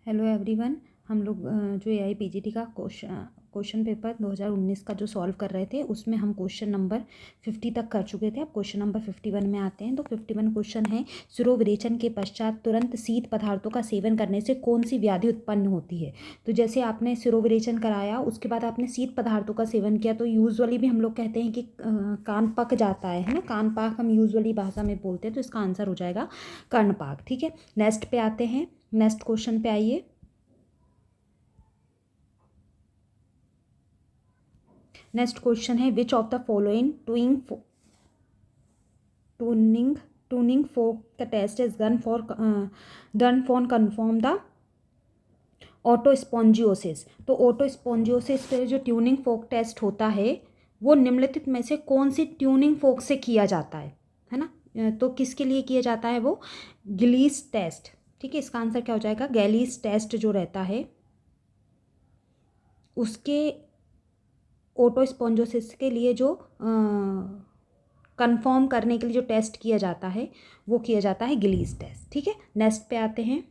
Hello everyone. हम लोग जो एआई पीजीटी का क्वेश्चन पेपर 2019 का जो सॉल्व कर रहे थे उसमें हम क्वेश्चन नंबर 50 तक कर चुके थे। अब क्वेश्चन नंबर 51 में आते हैं। तो 51 क्वेश्चन है, शिरोविरेचन के पश्चात तुरंत शीत पदार्थों का सेवन करने से कौन सी व्याधि उत्पन्न होती है। तो जैसे आपने शिरोविरेचन कराया, उसके बाद आपने शीत पदार्थों का सेवन किया, तो यूजुअली भी हम लोग कहते हैं कि कान पक जाता है ना। कान पाक हम यूजुअली भाषा में बोलते हैं, तो इसका आंसर हो जाएगा कर्णपाक। ठीक है, नेक्स्ट पे आते हैं। नेक्स्ट क्वेश्चन पे आइए। नेक्स्ट क्वेश्चन है, which of the following tuning fork test is done for confirm the otospongiosis. तो ऑटोस्पोंजियोसिस पे जो ट्यूनिंग फोक टेस्ट होता है वो निम्नलिखित में से कौन सी ट्यूनिंग फोक से किया जाता है ना। तो किसके लिए किया जाता है वो गिलीस टेस्ट। ठीक है, इसका आंसर क्या हो जाएगा, गैलीस टेस्ट जो रहता है उसके ऑटोस्पोंजियोसिस के लिए जो कंफर्म करने के लिए जो टेस्ट किया जाता है वो किया जाता है गिलीस टेस्ट। ठीक है, नेक्स्ट पे आते हैं।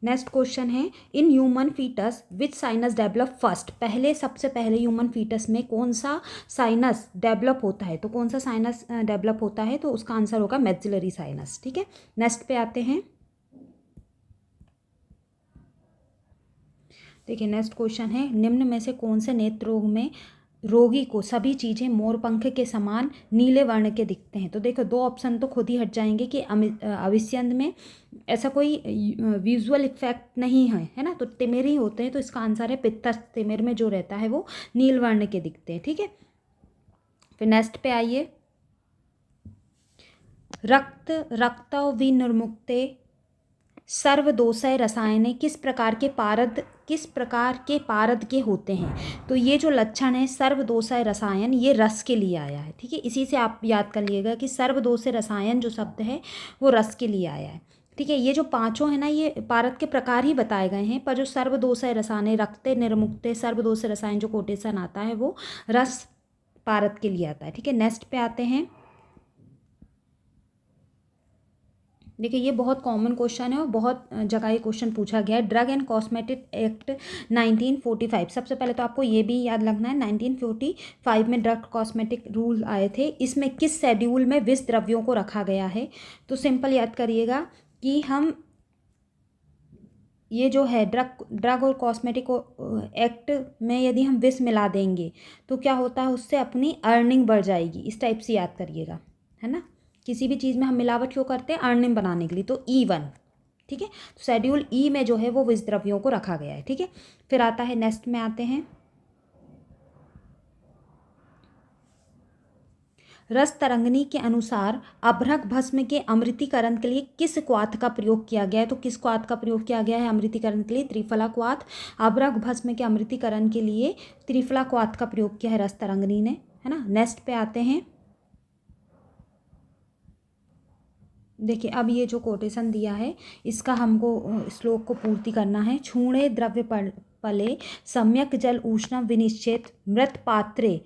नेक्स्ट क्वेश्चन है, in human foetus which sinus develop first. सबसे पहले ह्यूमन फीटस में कौन सा साइनस डेवलप होता है। तो कौन सा साइनस डेवलप होता है, तो उसका आंसर होगा मैक्सिलरी साइनस। ठीक है, नेक्स्ट पे आते हैं। देखिए, नेक्स्ट क्वेश्चन है, निम्न में से कौन से नेत्र रोग में रोगी को सभी चीज़ें मोरपंख के समान नीले वर्ण के दिखते हैं। तो देखो, दो ऑप्शन तो खुद ही हट जाएंगे कि अविष्यंद में ऐसा कोई विजुअल इफेक्ट नहीं है ना, तो तिमिर ही होते हैं। तो इसका आंसर है पित्तस्थ तिमिर में जो रहता है वो नील वर्ण के दिखते हैं। ठीक है, फिर नेक्स्ट पे आइए। रक्त विनिर्मुक्ते सर्वदोषय रसायन किस प्रकार के पारद के होते हैं। तो ये जो लक्षण है सर्वदोषय रसायन, ये रस के लिए आया है। ठीक है, इसी से आप याद कर लिएगा कि सर्वदोषय रसायन जो शब्द है वो रस के लिए आया है। ठीक है, ये जो पांचों है ना, ये पारद के प्रकार ही बताए गए हैं, पर जो सर्वदोषय रसायन रक्ते निर्मुक्ते सर्वदोषय रसायन जो कोटेशन आता है वो रस पारद के लिए आता है। ठीक है, नेक्स्ट पे आते हैं। देखिए, ये बहुत कॉमन क्वेश्चन है और बहुत जगह ये क्वेश्चन पूछा गया है। Drug and cosmetic act 1945। सबसे पहले तो आपको ये भी याद रखना है, 1945 में ड्रग कॉस्मेटिक रूल आए थे। इसमें किस शेड्यूल में विष द्रव्यों को रखा गया है। तो सिंपल याद करिएगा कि हम ये जो है ड्रग और कॉस्मेटिक एक्ट में यदि हम विष मिला देंगे तो क्या होता है, उससे अपनी अर्निंग बढ़ जाएगी। इस टाइप से याद करिएगा, है ना। किसी भी चीज़ में हम मिलावट क्यों करते हैं, अर्निंग बनाने के लिए। तो E1। ठीक है, तो शेड्यूल ई में जो है वो विष द्रव्यों को रखा गया है। ठीक है, फिर आता है, नेक्स्ट में आते हैं। रस तरंगिणी के अनुसार अभ्रक भस्म के अमृतीकरण के लिए किस क्वाथ का प्रयोग किया गया है। तो किस क्वाथ का प्रयोग किया गया है अमृतीकरण के लिए, त्रिफला क्वाथ। अभ्रक भस्म के अमृतीकरण के लिए त्रिफला क्वाथ का प्रयोग किया है रस तरंगिणी ने, है ना। नेक्स्ट पे आते हैं। देखिए, अब ये जो कोटेशन दिया है इसका हमको श्लोक को पूर्ति करना है। छूणे द्रव्य पले सम्यक जल उष्णम विनिश्चित मृत पात्रे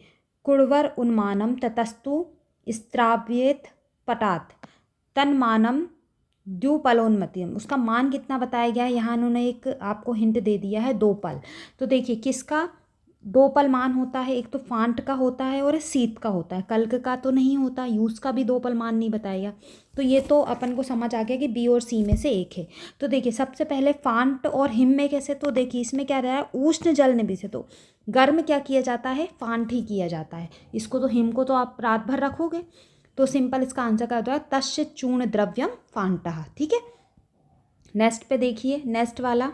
कुड़वर उन्मानम ततस्तु स्त्राव्येत पटात तन्मानम द्युपलोन्मतियम। उसका मान कितना बताया गया है, यहाँ उन्होंने एक आपको हिंट दे दिया है, 2 पल। तो देखिए, किसका 2 पल मान होता है, एक तो फांट का होता है और शीत का होता है, कल्क का तो नहीं होता। यूज का भी 2 पल मान नहीं बताएगा। तो ये तो अपन को समझ आ गया कि बी और सी में से एक है। तो देखिए, सबसे पहले फांट और हिम में कैसे, तो देखिए इसमें क्या रहा है, उष्ण जल निधि से। तो गर्म क्या किया जाता है, फांट ही किया जाता है। इसको तो हिम को तो आप रात भर रखोगे। तो सिंपल इसका आंसर क्या होता है, तस्य चूर्ण द्रव्यम फांटा। ठीक है, नेक्स्ट पे देखिए, नेक्स्ट वाला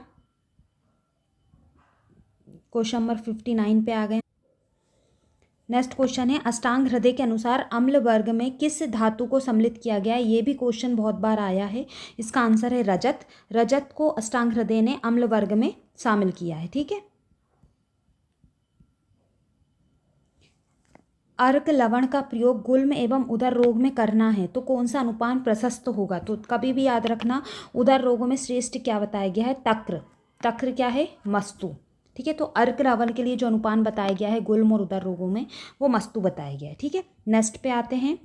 क्वेश्चन नंबर 59 पे आ गए। नेक्स्ट क्वेश्चन है, अष्टांग हृदय के अनुसार अम्ल वर्ग में किस धातु को सम्मिलित किया गया है। ये भी क्वेश्चन बहुत बार आया है। इसका आंसर है रजत। रजत को अष्टांग हृदय ने अम्ल वर्ग में शामिल किया है। ठीक है, अर्क लवण का प्रयोग गुल्म एवं उदर रोग में करना है तो कौन सा अनुपान प्रशस्त होगा। तो कभी भी याद रखना, उदर रोगों में श्रेष्ठ क्या बताया गया है, तक्र। तक्र क्या है, मस्तु। ठीक है, तो अर्क लवण के लिए जो अनुपान बताया गया है गुल्म और उदर रोगों में वो मस्तु बताया गया है। ठीक है, नेक्स्ट पे आते हैं।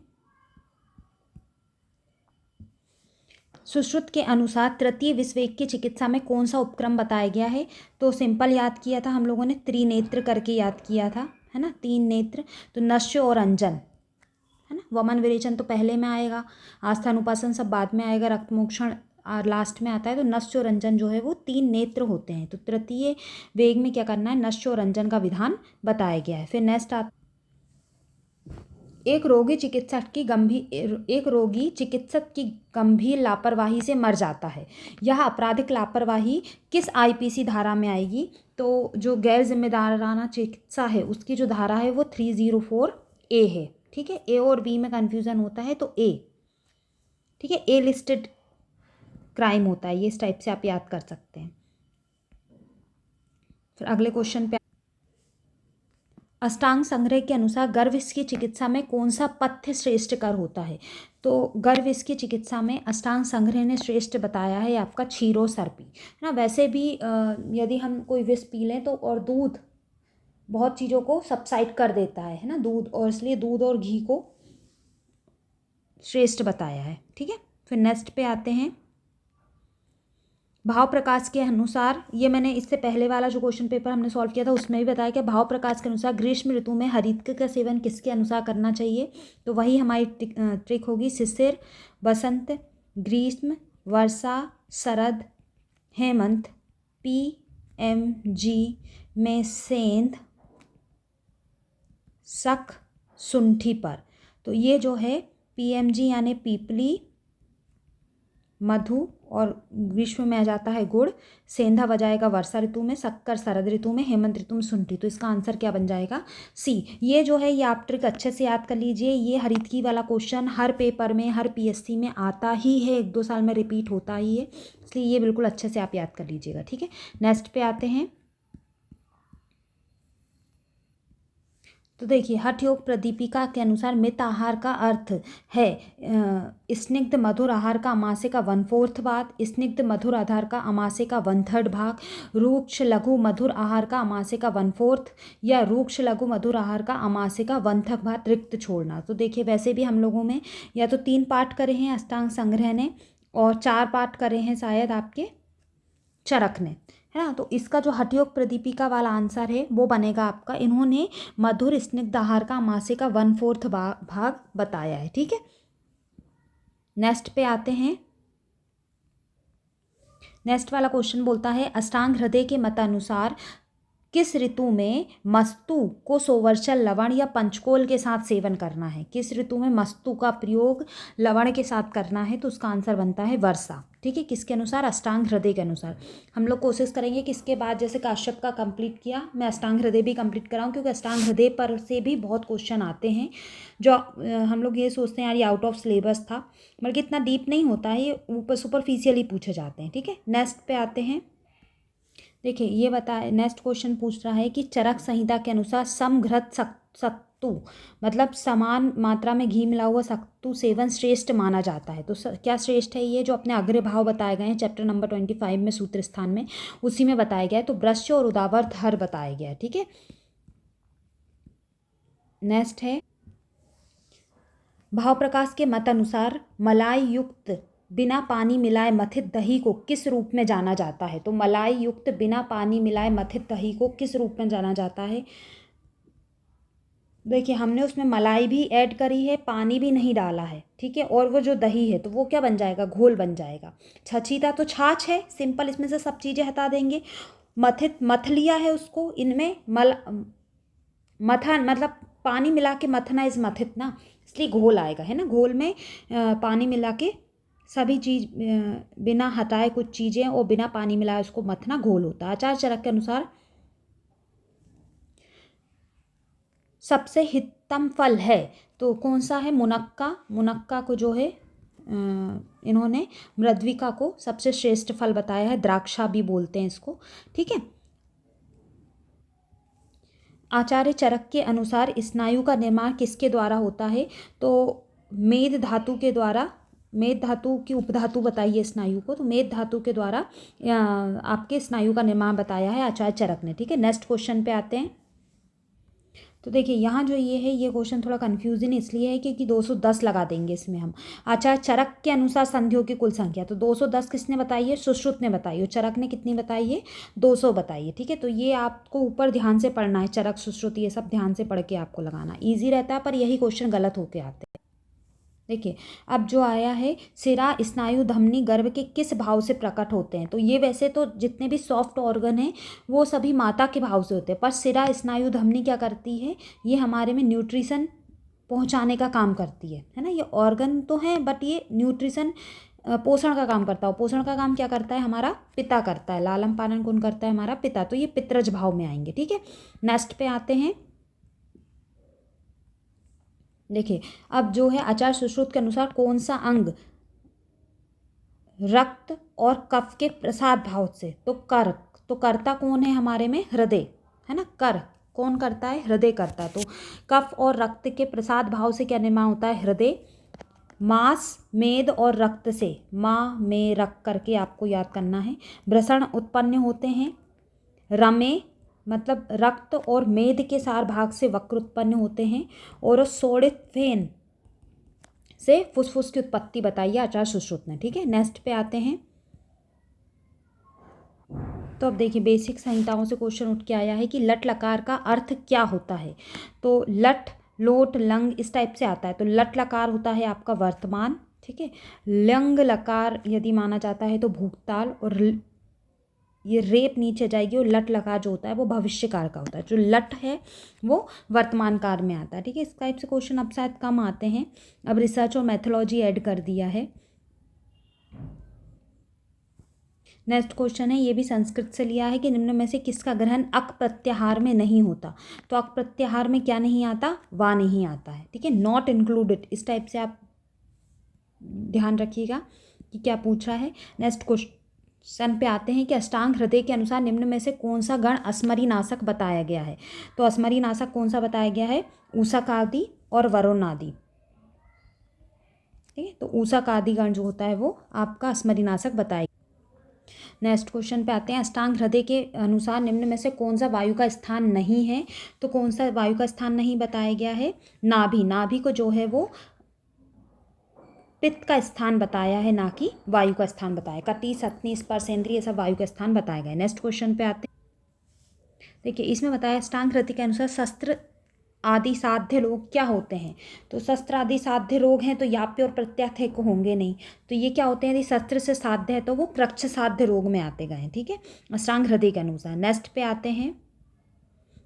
सुश्रुत के अनुसार तृतीय विश्ववेग की चिकित्सा में कौन सा उपक्रम बताया गया है? तो सिंपल याद किया था हम लोगों ने, त्रिनेत्र करके याद किया था, है ना, 3 नेत्र। तो नश्य और अंजन, है ना, वमन विरेचन तो पहले में आएगा, आस्था अनुपासन सब बाद में आएगा, रक्तमोक्षण लास्ट में आता है। तो नश्य और रंजन जो है वो 3 नेत्र होते हैं। तो तृतीय वेग में क्या करना है, नश्य और रंजन का विधान बताया गया है। फिर नेक्स्ट आता, एक रोगी चिकित्सक की गंभीर लापरवाही से मर जाता है। यह आपराधिक लापरवाही किस आईपीसी धारा में आएगी? तो जो गैर जिम्मेदाराना चिकित्सा है उसकी जो धारा है वो 304A है। ठीक है, ए और बी में कन्फ्यूज़न होता है तो ए, ठीक है, ए लिस्टेड क्राइम होता है ये, इस टाइप से आप याद कर सकते हैं। फिर अगले क्वेश्चन पे, अष्टांग संग्रह के अनुसार गर्भस्थ की चिकित्सा में कौन सा पथ्य श्रेष्ठकर होता है? तो गर्भस्थ की चिकित्सा में अष्टांग संग्रह ने श्रेष्ठ बताया है आपका क्षीरो सर्पी, है ना। वैसे भी यदि हम कोई विष पी लें तो, और दूध बहुत चीज़ों को सबसाइड कर देता है ना दूध, और इसलिए दूध और घी को श्रेष्ठ बताया है। ठीक है, फिर नेक्स्ट पे आते हैं, भाव प्रकाश के अनुसार, ये मैंने इससे पहले वाला जो क्वेश्चन पेपर हमने सॉल्व किया था उसमें भी बताया कि भाव प्रकाश के अनुसार ग्रीष्म ऋतु में हरित का सेवन किसके अनुसार करना चाहिए? तो वही हमारी ट्रिक होगी, शिशिर, बसंत, ग्रीष्म, वर्षा, शरद, हेमंत, PMG में सेंध, शक, शुंठी पर। तो ये जो है PMG यानी पीपली, मधु, और ग्रीष्म में आ जाता है गुड़, सेंधा बजाएगा वर्षा ऋतु में, शक्कर शरद ऋतु में, हेमंत ऋतु में शुंठी। तो इसका आंसर क्या बन जाएगा? सी। ये जो है ये आप ट्रिक अच्छे से याद कर लीजिए, ये हरितकी वाला क्वेश्चन हर पेपर में, हर PSC में आता ही है, 1-2 साल में रिपीट होता ही है, इसलिए ये बिल्कुल अच्छे से आप याद कर लीजिएगा। ठीक है, नेक्स्ट पे आते हैं। तो देखिए, हठ योग प्रदीपिका के अनुसार मित आहार का अर्थ है स्निग्ध मधुर आहार का अमाशय का 1/4 भाग, स्निग्ध मधुर आहार का अमाशय का 1/3 भाग, रूक्ष लघु मधुर आहार का अमाशय का 1/4, या रूक्ष लघु मधुर आहार का अमाशय का 1/3 भाग रिक्त छोड़ना। तो देखिए, वैसे भी हम लोगों में या तो 3 पाठ करे हैं अष्टांग संग्रह ने, और 4 पाठ करे हैं शायद आपके चरक ने, है ना। तो इसका जो हठयोग प्रदीपिका वाला आंसर है वो बनेगा आपका, इन्होंने मधुर स्निग्ध आहार का अमाशय का 1/4 भाग बताया है। ठीक है, नेक्स्ट पे आते हैं। नेक्स्ट वाला क्वेश्चन बोलता है, अष्टांग हृदय के मतानुसार किस ऋतु में मस्तु को सोवर्चल लवण या पंचकोल के साथ सेवन करना है? किस ऋतु में मस्तु का प्रयोग लवण के साथ करना है? तो उसका आंसर बनता है वर्षा। ठीक है, किसके अनुसार? अष्टांग हृदय के अनुसार। हम लोग कोशिश करेंगे कि इसके बाद जैसे काश्यप का कंप्लीट किया, मैं अष्टांग हृदय भी कंप्लीट कराऊं, क्योंकि अष्टांग हृदय पर से भी बहुत क्वेश्चन आते हैं जो हम लोग ये सोचते हैं यार ये आउट ऑफ सिलेबस था, बल्कि इतना डीप नहीं होता है, ये ऊपर सुपरफिशियली पूछे जाते हैं। ठीक है, नेक्स्ट पे आते हैं। देखिए, ये बताए, नेक्स्ट क्वेश्चन पूछ रहा है कि चरक संहिता के अनुसार समघृत सत्तू मतलब समान मात्रा में घी मिला हुआ सत्तू सेवन श्रेष्ठ माना जाता है। तो क्या श्रेष्ठ है? ये जो अपने अग्र भाव बताए गए हैं चैप्टर नंबर 25 में सूत्र स्थान में, उसी में बताया गया है। तो ब्रश्य और उदावर्त हर बताया गया है। ठीक है, नेक्स्ट है, भाव प्रकाश के मत अनुसार मलाई युक्त बिना पानी मिलाए मथित दही को किस रूप में जाना जाता है? तो मलाई युक्त बिना पानी मिलाए मथित दही को किस रूप में जाना जाता है? देखिए, हमने उसमें मलाई भी ऐड करी है, पानी भी नहीं डाला है। ठीक है, और वो जो दही है तो वो क्या बन जाएगा? घोल बन जाएगा। छछीता तो छाछ है, सिंपल, इसमें से सब चीज़ें हटा देंगे। मथित मथ लिया है उसको, इनमें मथन मतलब पानी मिला के मथना इज मथित ना, इसलिए घोल आएगा, है ना। घोल में पानी मिला के सभी चीज़ बिना हटाए कुछ चीज़ें और बिना पानी मिलाए उसको मथना घोल होता है। आचार्य चरक के अनुसार सबसे हितम फल है तो कौन सा है? मुनक्का। मुनक्का को जो है इन्होंने मृद्विका को सबसे श्रेष्ठ फल बताया है, द्राक्षा भी बोलते हैं इसको। ठीक है, आचार्य चरक के अनुसार स्नायु का निर्माण किसके द्वारा होता है? तो मेद धातु के द्वारा, मेद धातु की उपधातु बताइए स्नायु को, तो मेद धातु के द्वारा आपके स्नायु का निर्माण बताया है आचार्य चरक ने। ठीक है, नेक्स्ट क्वेश्चन पे आते हैं। तो देखिए यहाँ जो ये है, ये क्वेश्चन थोड़ा कन्फ्यूजन इसलिए है क्योंकि 210 लगा देंगे इसमें हम। अच्छा, चरक के अनुसार संधियों की कुल संख्या, तो 210 किसने बताई है? सुश्रुत ने बताई है। चरक ने कितनी बताई है? 200 बताई है। ठीक है, तो ये आपको ऊपर ध्यान से पढ़ना है, चरक सुश्रुत ये सब ध्यान से पढ़ के आपको लगाना। ईजी रहता है, पर यही क्वेश्चन गलत होके आते हैं। देखिए अब जो आया है, सिरा स्नायु धमनी गर्भ के किस भाव से प्रकट होते हैं? तो ये वैसे तो जितने भी सॉफ्ट ऑर्गन हैं वो सभी माता के भाव से होते हैं, पर सिरा स्नायु धमनी क्या करती है? ये हमारे में न्यूट्रिशन पहुंचाने का काम करती है ना। ये ऑर्गन तो है बट ये न्यूट्रिशन पोषण का काम करता है। पोषण का काम क्या करता है? हमारा पिता करता है। लालन पालन कौन करता है? हमारा पिता। तो ये पितरज भाव में आएंगे। ठीक है, नेक्स्ट पे आते हैं। देखिए अब जो है, आचार्य सुश्रुत के अनुसार कौन सा अंग रक्त और कफ के प्रसाद भाव से? तो कर। तो करता कौन है हमारे में? हृदय, है ना। कर कौन करता है? हृदय करता है। तो कफ और रक्त के प्रसाद भाव से क्या निर्माण होता है? हृदय। मांस, मेद और रक्त से, माँ में रख करके आपको याद करना है। वृषण उत्पन्न होते हैं। रमे मतलब रक्त और मेद के सार भाग से वक्र उत्पन्न होते हैं। और सोडित फेन से फुसफुस की उत्पत्ति बताई है आचार्य सुश्रुत ने। ठीक है, नेक्स्ट पे आते हैं। तो अब देखिए, बेसिक संहिताओं से क्वेश्चन उठ के आया है कि लट लकार का अर्थ क्या होता है? तो लट, लोट, लंग इस टाइप से आता है। तो लट लकार होता है आपका वर्तमान। ठीक है, लंग लकार यदि माना जाता है तो भूतकाल, और ये रेप नीचे जाएगी, और लट लकार जो होता है वो भविष्य काल का होता है। जो लट है वो वर्तमान काल में आता है। ठीक है, इस टाइप से क्वेश्चन अब शायद कम आते हैं। अब रिसर्च और मैथोलॉजी ऐड कर दिया है। नेक्स्ट क्वेश्चन है, ये भी संस्कृत से लिया है कि निम्न में से किसका ग्रहण अक प्रत्याहार में नहीं होता? तो अक प्रत्याहार में क्या नहीं आता? वा नहीं आता है। ठीक है, नॉट इंक्लूडेड, इस टाइप से आप ध्यान रखिएगा कि क्या पूछ रहा है। नेक्स्ट क्वेश्चन पे आते हैं कि अष्टांग हृदय के अनुसार निम्न में से कौन सा गण अस्मरी नाशक बताया गया है? तो अस्मरी नाशक कौन सा बताया गया है? ऊषक आदि और वरुण आदि। ठीक है, तो ऊषक आदि गण जो होता है वो आपका अस्मरी नाशक बताया। नेक्स्ट क्वेश्चन पे आते हैं, अष्टांग हृदय के अनुसार निम्न में से कौन सा वायु का स्थान नहीं है? तो कौन सा वायु का स्थान नहीं बताया गया है? नाभि। नाभि को जो है वो पित्त का स्थान बताया है, ना कि वायु का स्थान बताया। कटी, सतनी, स्पर्शेंद्रिय ये सब वायु का स्थान बताए गए। नेक्स्ट क्वेश्चन पे आते हैं। देखिए इसमें बताया, अष्टांग हृदय के अनुसार शस्त्र आदि साध्य रोग क्या होते हैं? तो शस्त्र आदि साध्य रोग हैं तो याप्य और प्रत्याथ को होंगे नहीं। तो ये क्या होते हैं? यदि शस्त्र से साध्य है तो वो कृच्छ साध्य रोग में आते गए। ठीक है, अष्टांग हृदय के अनुसार। नेक्स्ट पे आते हैं।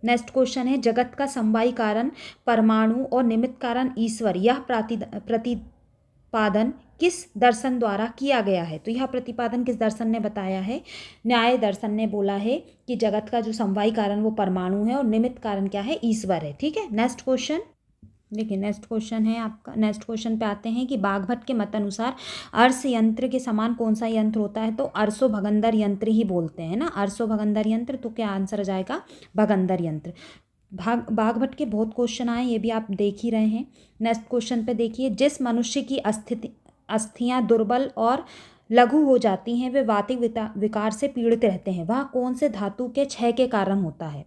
नेक्स्ट क्वेश्चन है, जगत का समवायी कारण परमाणु और निमित्त कारण ईश्वर, यह प्रतिपादन किस दर्शन द्वारा किया गया है? तो यह प्रतिपादन किस दर्शन ने बताया है? न्याय दर्शन ने बोला है कि जगत का जो समवायी कारण वो परमाणु है और निमित्त कारण क्या है? ईश्वर है। ठीक है, नेक्स्ट क्वेश्चन। देखिए नेक्स्ट क्वेश्चन है आपका, नेक्स्ट क्वेश्चन पे आते हैं कि बागभट्ट के मत अनुसार अर्स यंत्र के समान कौन सा यंत्र होता है? तो अर्सो भगंदर यंत्र ही बोलते हैं ना, अर्सो भगंदर यंत्र। तो क्या आंसर आ जाएगा? भगंदर यंत्र। बागभट्ट के बहुत क्वेश्चन आए, ये भी आप देख ही रहे हैं। नेक्स्ट क्वेश्चन पे देखिए, जिस मनुष्य की अस्थियां दुर्बल और लघु हो जाती हैं वे वातिक विकार से पीड़ित रहते हैं, वह कौन से धातु के क्षय के कारण होता है?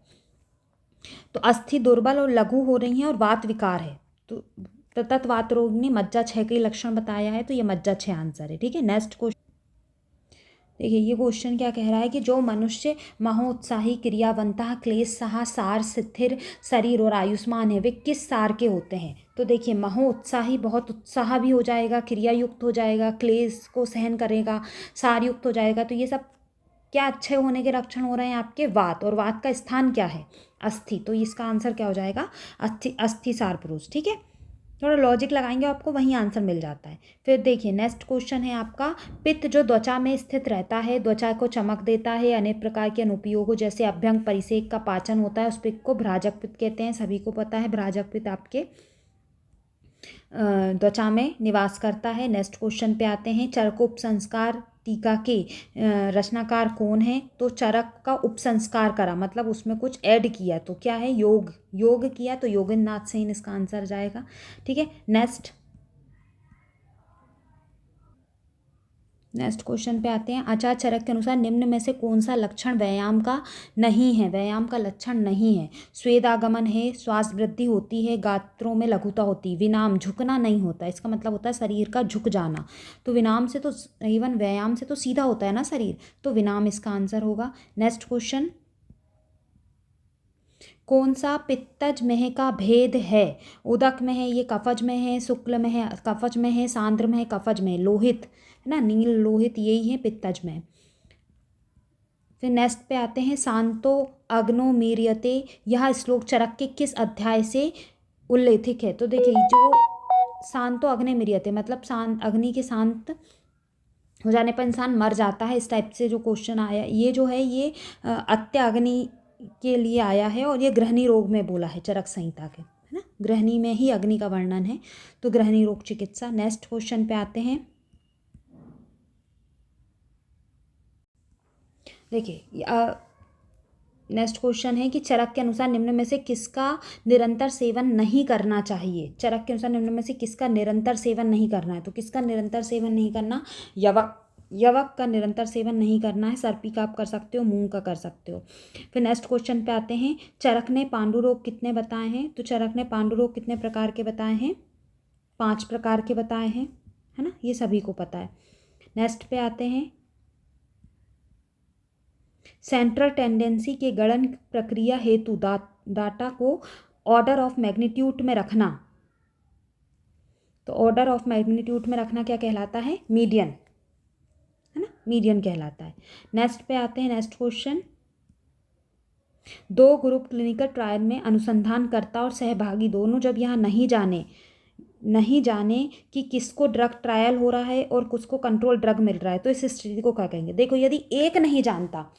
तो अस्थि दुर्बल और लघु हो रही हैं और वात विकार है, तो तत्त वात रोग ने मज्जा क्षय के लक्षण बताया है, तो ये मज्जा क्षय आंसर है। ठीक है, नेक्स्ट क्वेश्चन देखिए, ये क्वेश्चन क्या कह रहा है कि जो मनुष्य महोत्साही, क्रियावंता, क्लेश सहा, सार, स्थिर शरीर और आयुष्मान है वे किस सार के होते हैं? तो देखिए, महोत्साही बहुत उत्साह भी हो जाएगा, क्रिया युक्त हो जाएगा, क्लेश को सहन करेगा, सार युक्त हो जाएगा। तो ये सब क्या अच्छे होने के लक्षण हो रहे हैं आपके? वात। और वात का स्थान क्या है? अस्थि। तो इसका आंसर क्या हो जाएगा? अस्थि सार पुरुष। ठीक है, थोड़ा लॉजिक लगाएंगे आपको वहीं आंसर मिल जाता है। फिर देखिए नेक्स्ट क्वेश्चन है आपका, पित्त जो त्वचा में स्थित रहता है, त्वचा को चमक देता है, अनेक प्रकार के अनुपयोगों जैसे अभ्यंग परिसेक का पाचन होता है, उस पित्त को भ्राजक पित्त कहते हैं। सभी को पता है भ्राजक पित्त आपके त्वचा में निवास करता है। नेक्स्ट क्वेश्चन पे आते हैं, चरक उपसंस्कार टीका के रचनाकार कौन है? तो चरक का उपसंस्कार करा मतलब उसमें कुछ ऐड किया, तो क्या है? योग। योग किया तो योगेंद्र नाथ सेन इसका आंसर जाएगा। ठीक है, नेक्स्ट नेक्स्ट क्वेश्चन पे आते हैं। आचार्य चरक के अनुसार निम्न में से कौन सा लक्षण व्यायाम का नहीं है? व्यायाम का लक्षण नहीं है। स्वेदागमन है, श्वास वृद्धि होती है, गात्रों में लघुता होती है, विराम झुकना नहीं होता, इसका मतलब होता है शरीर का झुक जाना। तो विराम से तो इवन व्यायाम से तो सीधा होता है ना शरीर, तो विराम इसका आंसर होगा। नेक्स्ट क्वेश्चन, कौन सा पित्तज में का भेद है? उदक में है, ये कफज में है, शुक्ल में है, कफज में है, सांद्र में है, कफज में है, लोहित है ना, नील लोहित यही है पित्तज में। फिर नेक्स्ट पे आते हैं। शांतो अग्नो मीरियते, यह श्लोक चरक के किस अध्याय से उल्लेखित है? तो देखिए जो शांतो अग्नि मीरियते मतलब शांत अग्नि के शांत हो जाने पर इंसान मर जाता है, इस टाइप से जो क्वेश्चन आया ये जो है ये अत्य अग्नि के लिए आया है और ये गृहिणी रोग में बोला है चरक संहिता के, है ना, गृहिणी में ही अग्नि का वर्णन है, तो गृहिणी रोग चिकित्सा। नेक्स्ट क्वेश्चन पे आते हैं। देखिए नेक्स्ट क्वेश्चन है कि चरक के अनुसार निम्न में से किसका निरंतर सेवन नहीं करना चाहिए? चरक के अनुसार निम्न में से किसका निरंतर सेवन नहीं करना है? तो किसका निरंतर सेवन नहीं करना? यवक का निरंतर सेवन नहीं करना है। सर्पी का आप कर सकते हो, मूंग का कर सकते हो। फिर नेक्स्ट क्वेश्चन पे आते हैं। चरक ने पांडु रोग कितने बताए हैं? तो चरक ने पांडु रोग कितने प्रकार के बताए हैं? 5 प्रकार के बताए हैं, है ना, ये सभी को पता है। नेक्स्ट पे आते हैं। सेंट्रल टेंडेंसी के गणन प्रक्रिया हेतु डाटा को ऑर्डर ऑफ मैग्नीट्यूड में रखना, तो ऑर्डर ऑफ मैग्नीट्यूड में रखना क्या कहलाता है? मीडियन, है ना, मीडियन कहलाता है। नेक्स्ट पे आते हैं। Next question, 2 group clinical trial में अनुसंधानकर्ता और सहभागी दोनों जब यहाँ नहीं जाने कि किसको ड्रग ट्रायल हो रहा है और किसको कंट्रोल ड्रग मिल रहा है, तो इस स्थिति को क्या कहेंगे? देखो यदि एक नहीं जानता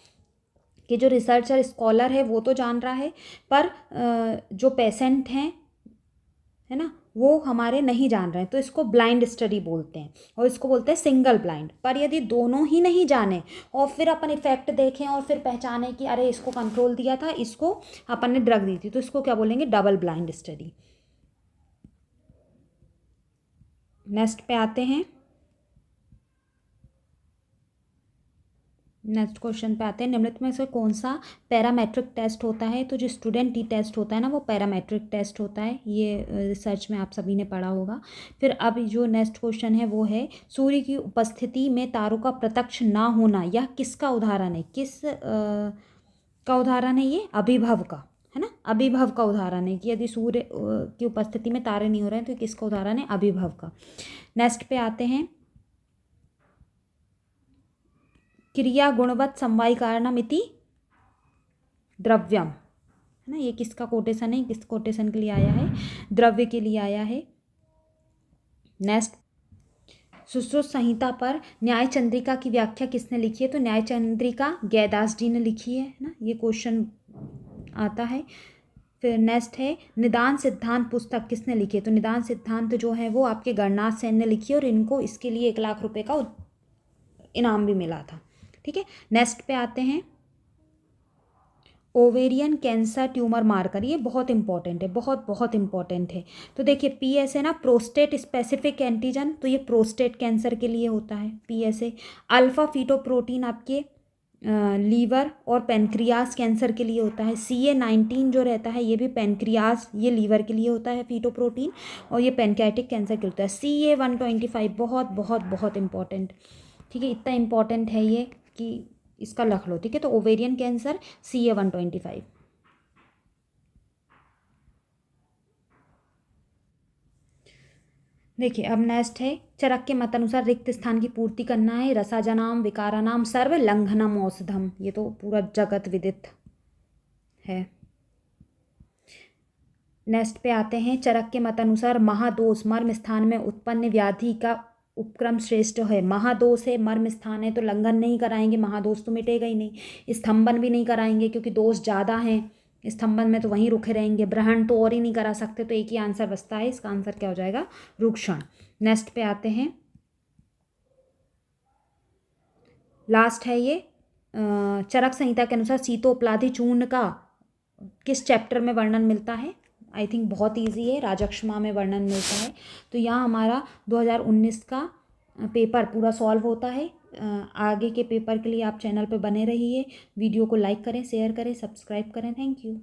कि जो रिसर्चर स्कॉलर है वो तो जान रहा है, पर जो पेशेंट हैं, है ना, वो हमारे नहीं जान रहे हैं, तो इसको ब्लाइंड स्टडी बोलते हैं और इसको बोलते हैं सिंगल ब्लाइंड। पर यदि दोनों ही नहीं जाने और फिर अपन इफेक्ट देखें और फिर पहचाने कि अरे इसको कंट्रोल दिया था, इसको अपन ने ड्रग दी थी, तो इसको क्या बोलेंगे? Double blind study. नेक्स्ट पे आते हैं। नेक्स्ट क्वेश्चन पे आते हैं। निम्नलिखित में से कौन सा पैरामेट्रिक टेस्ट होता है? तो जो स्टूडेंट टी टेस्ट होता है ना, वो पैरामेट्रिक टेस्ट होता है, ये रिसर्च में आप सभी ने पढ़ा होगा। फिर अब जो नेक्स्ट क्वेश्चन है वो है, सूर्य की उपस्थिति में तारों का प्रत्यक्ष ना होना, यह किसका उदाहरण है? किस का उदाहरण है ये? अभिभव का, है ना, अभिभव का उदाहरण है कि यदि सूर्य की उपस्थिति में तारे नहीं हो रहे हैं तो किसका उदाहरण है? अभिभव का। नेक्स्ट पे आते हैं। क्रिया गुणवत समवायी कारणमिति द्रव्यम, है ना, ये किसका कोटेशन है? किस कोटेशन के लिए आया है? द्रव्य के लिए आया है। नेक्स्ट, सुश्रुत संहिता पर न्याय चंद्रिका की व्याख्या किसने लिखी है? तो न्याय चंद्रिका गैदास जी ने लिखी है ना, ये क्वेश्चन आता है। फिर नेक्स्ट है, निदान सिद्धांत पुस्तक किसने लिखी है? तो निदान सिद्धांत जो है वो आपके गणनाथ सेन ने लिखी है और इनको इसके लिए 1 लाख रुपए का इनाम भी मिला था, ठीक है। नेक्स्ट पे आते हैं। ओवेरियन कैंसर ट्यूमर मार्कर, ये बहुत इंपॉर्टेंट है, बहुत बहुत इंपॉर्टेंट है। तो देखिए पीएस है ना, प्रोस्टेट स्पेसिफिक एंटीजन, तो ये प्रोस्टेट कैंसर के लिए होता है पीएसए। अल्फा फीटोप्रोटीन आपके लीवर और पेनक्रियास कैंसर के लिए होता है। CA19 जो रहता है ये भी पेनक्रियास, ये लीवर के लिए होता है फीटोप्रोटीन, और ये पेनक्रियाटिक कैंसर के लिए होता है। CA125 बहुत बहुत बहुत इंपॉर्टेंट, ठीक है, इतना इंपॉर्टेंट है ये कि इसका रख लो, ठीक है। तो ओवेरियन कैंसर CA125। देखिए अब नेक्स्ट है, चरक के मत अनुसार रिक्त स्थान की पूर्ति करना है। रसाजनाम विकारानाम सर्व लंघनम औषधम, ये तो पूरा जगत विदित है। नेक्स्ट पे आते हैं। चरक के मत अनुसार महादोष मर्म स्थान में उत्पन्न व्याधि का उपक्रम श्रेष्ठ है। महादोष है, मर्म स्थान है, तो लंघन नहीं कराएंगे, महादोष तो मिटेगा ही नहीं। स्तंभन भी नहीं कराएंगे क्योंकि दोष ज़्यादा हैं, स्तंभन में तो वहीं रुके रहेंगे। ब्रहण तो और ही नहीं करा सकते, तो एक ही आंसर बचता है, इसका आंसर क्या हो जाएगा? रुक्षण। नेक्स्ट पे आते हैं। लास्ट है ये, चरक संहिता के अनुसार शीतोपलाधि चूर्ण का किस चैप्टर में वर्णन मिलता है? आई थिंक बहुत इजी है, राजक्षमा में वर्णन मिलता है। तो यहाँ हमारा 2019 का पेपर पूरा सॉल्व होता है। आगे के पेपर के लिए आप चैनल पर बने रहिए। वीडियो को लाइक करें, शेयर करें, सब्सक्राइब करें। Thank you.